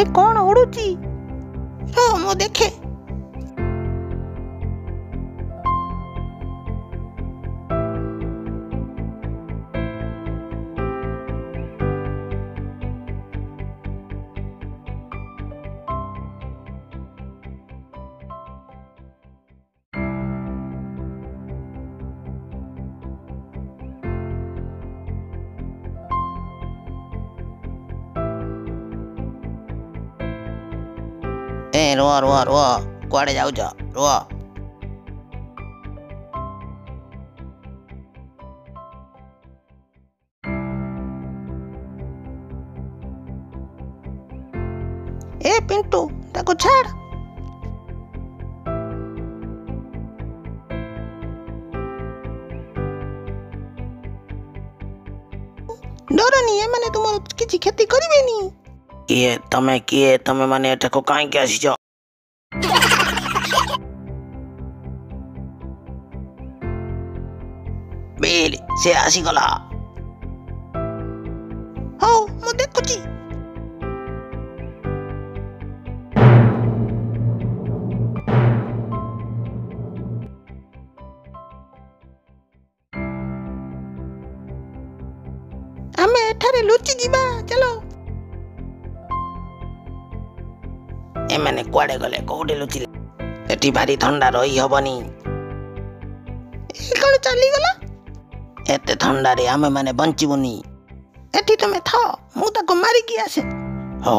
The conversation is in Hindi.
ए कौन उड़ुची रो मु देखे ए रुआ रुआ रुआ कुआड़े जाऊच रुआ ए पिंटू ताको छाड़ डरनी ए माने तुम किछि खेती करिवेनी किए तमे माने एठाको काई के आसीछ बेली से आसी गला हो मु देखुची आमे एठारे लुचि जीवा चलो ए माने कुआड़े गले कोउडे लुचिले एठी भारी ठंडा रही हबनी ए कोन चली गला एते ठंडा रे आमे माने बंचिबुनी एठी तमे था मु ताको मारी की आसे हो